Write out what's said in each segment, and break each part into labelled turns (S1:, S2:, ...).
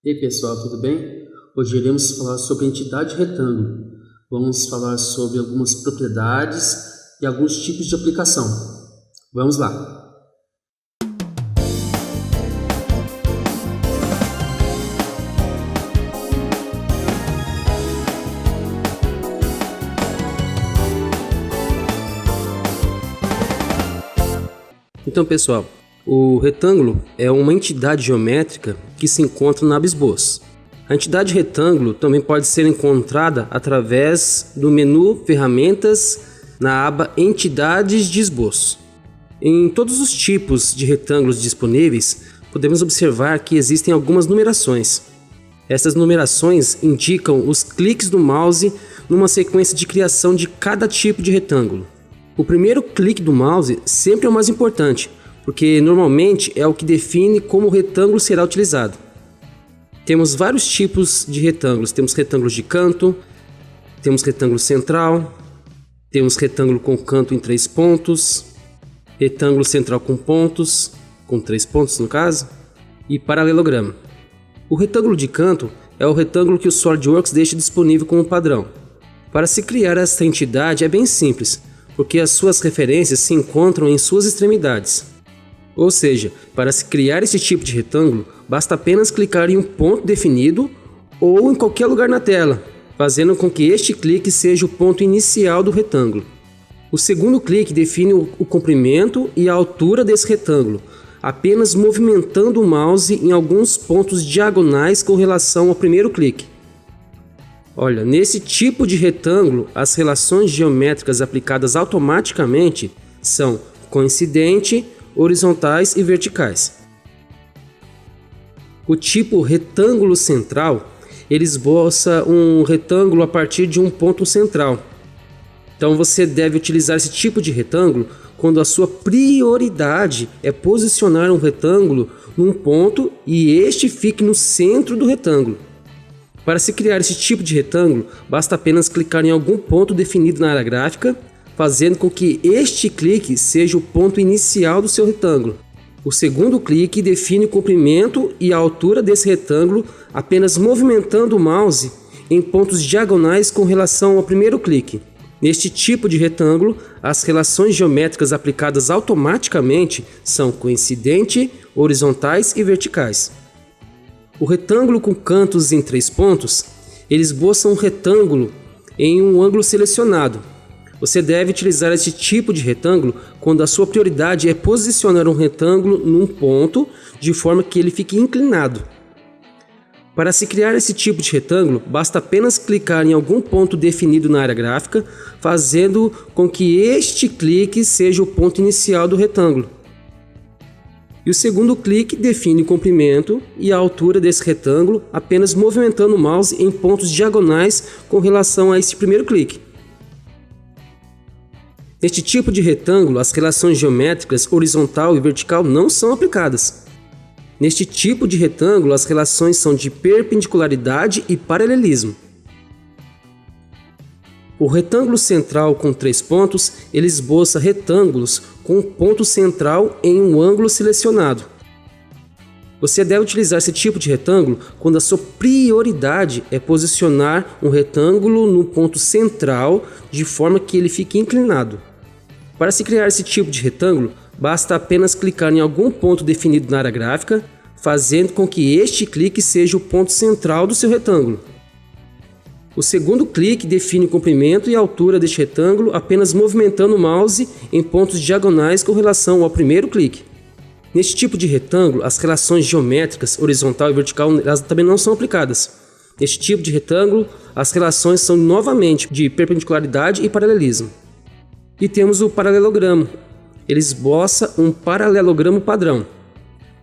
S1: E aí pessoal, tudo bem? Hoje iremos falar sobre a entidade retângulo. Vamos falar sobre algumas propriedades e alguns tipos de aplicação. Vamos lá! Então pessoal, o retângulo é uma entidade geométrica que se encontra na aba Esboço. A entidade retângulo também pode ser encontrada através do menu Ferramentas na aba Entidades de Esboço. Em todos os tipos de retângulos disponíveis, podemos observar que existem algumas numerações. Essas numerações indicam os cliques do mouse numa sequência de criação de cada tipo de retângulo. O primeiro clique do mouse sempre é o mais importante, porque normalmente é o que define como o retângulo será utilizado. Temos vários tipos de retângulos. Temos retângulos de canto, temos retângulo central, temos retângulo com canto em 3 pontos, retângulo central com pontos, com 3 pontos no caso, e paralelogramo. O retângulo de canto é o retângulo que o SolidWorks deixa disponível como padrão. Para se criar esta entidade é bem simples, porque as suas referências se encontram em suas extremidades. Ou seja, para se criar esse tipo de retângulo, basta apenas clicar em um ponto definido ou em qualquer lugar na tela, fazendo com que este clique seja o ponto inicial do retângulo. O segundo clique define o comprimento e a altura desse retângulo, apenas movimentando o mouse em alguns pontos diagonais com relação ao primeiro clique. Olha, nesse tipo de retângulo, as relações geométricas aplicadas automaticamente são coincidente, horizontais e verticais. O tipo retângulo central, ele esboça um retângulo a partir de um ponto central. Então você deve utilizar esse tipo de retângulo quando a sua prioridade é posicionar um retângulo num ponto e este fique no centro do retângulo. Para se criar esse tipo de retângulo, basta apenas clicar em algum ponto definido na área gráfica, fazendo com que este clique seja o ponto inicial do seu retângulo. O segundo clique define o comprimento e a altura desse retângulo, apenas movimentando o mouse em pontos diagonais com relação ao primeiro clique. Neste tipo de retângulo, as relações geométricas aplicadas automaticamente são coincidente, horizontais e verticais. O retângulo com cantos em 3 pontos, ele esboça um retângulo em um ângulo selecionado. Você deve utilizar esse tipo de retângulo quando a sua prioridade é posicionar um retângulo num ponto de forma que ele fique inclinado. Para se criar esse tipo de retângulo, basta apenas clicar em algum ponto definido na área gráfica, fazendo com que este clique seja o ponto inicial do retângulo. E o segundo clique define o comprimento e a altura desse retângulo, apenas movimentando o mouse em pontos diagonais com relação a esse primeiro clique. Neste tipo de retângulo, as relações geométricas horizontal e vertical não são aplicadas. Neste tipo de retângulo, as relações são de perpendicularidade e paralelismo. O retângulo central com 3 pontos, ele esboça retângulos com um ponto central em um ângulo selecionado. Você deve utilizar esse tipo de retângulo quando a sua prioridade é posicionar um retângulo no ponto central de forma que ele fique inclinado. Para se criar esse tipo de retângulo, basta apenas clicar em algum ponto definido na área gráfica, fazendo com que este clique seja o ponto central do seu retângulo. O segundo clique define o comprimento e a altura deste retângulo, apenas movimentando o mouse em pontos diagonais com relação ao primeiro clique. Neste tipo de retângulo, as relações geométricas horizontal e vertical elas também não são aplicadas. Neste tipo de retângulo, as relações são novamente de perpendicularidade e paralelismo. E temos o paralelogramo. Ele esboça um paralelogramo padrão.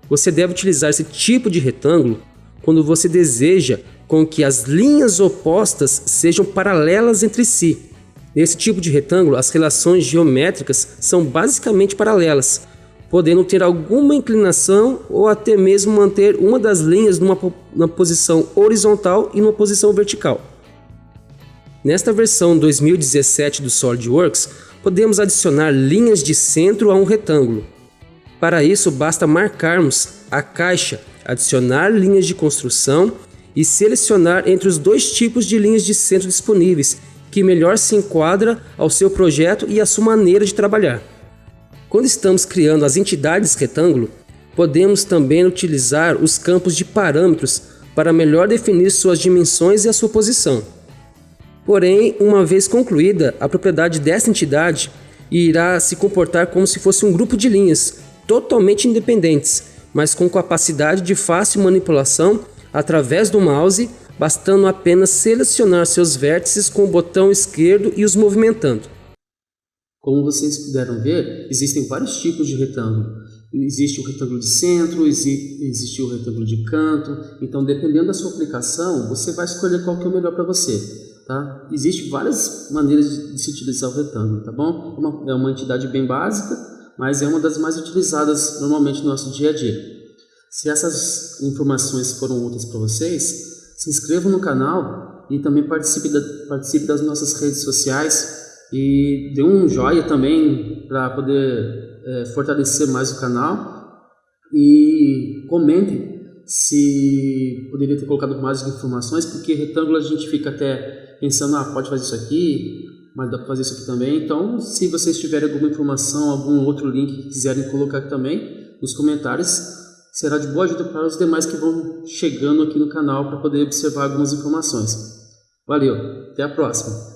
S1: Você deve utilizar esse tipo de retângulo quando você deseja com que as linhas opostas sejam paralelas entre si. Nesse tipo de retângulo, as relações geométricas são basicamente paralelas, podendo ter alguma inclinação ou até mesmo manter uma das linhas numa posição horizontal e numa posição vertical. Nesta versão 2017 do SolidWorks, podemos adicionar linhas de centro a um retângulo. Para isso, basta marcarmos a caixa adicionar linhas de construção e selecionar entre os dois tipos de linhas de centro disponíveis, que melhor se enquadra ao seu projeto e à sua maneira de trabalhar. Quando estamos criando as entidades retângulo, podemos também utilizar os campos de parâmetros para melhor definir suas dimensões e a sua posição. Porém, uma vez concluída, a propriedade dessa entidade irá se comportar como se fosse um grupo de linhas totalmente independentes, mas com capacidade de fácil manipulação através do mouse, bastando apenas selecionar seus vértices com o botão esquerdo e os movimentando. Como vocês puderam ver, existem vários tipos de retângulo. Existe o retângulo de centro, existe o retângulo de canto. Então, dependendo da sua aplicação, você vai escolher qual que é o melhor para você. Tá? Existem várias maneiras de se utilizar o retângulo, tá bom? É uma entidade bem básica, mas é uma das mais utilizadas normalmente no nosso dia a dia. Se essas informações foram úteis para vocês, se inscrevam no canal e também participe das nossas redes sociais e dê um joinha também para poder fortalecer mais o canal e comentem se poderia ter colocado mais informações, porque retângulo a gente fica até pensando, pode fazer isso aqui, mas dá para fazer isso aqui também. Então, se vocês tiverem alguma informação, algum outro link que quiserem colocar também nos comentários, será de boa ajuda para os demais que vão chegando aqui no canal para poder observar algumas informações. Valeu, até a próxima!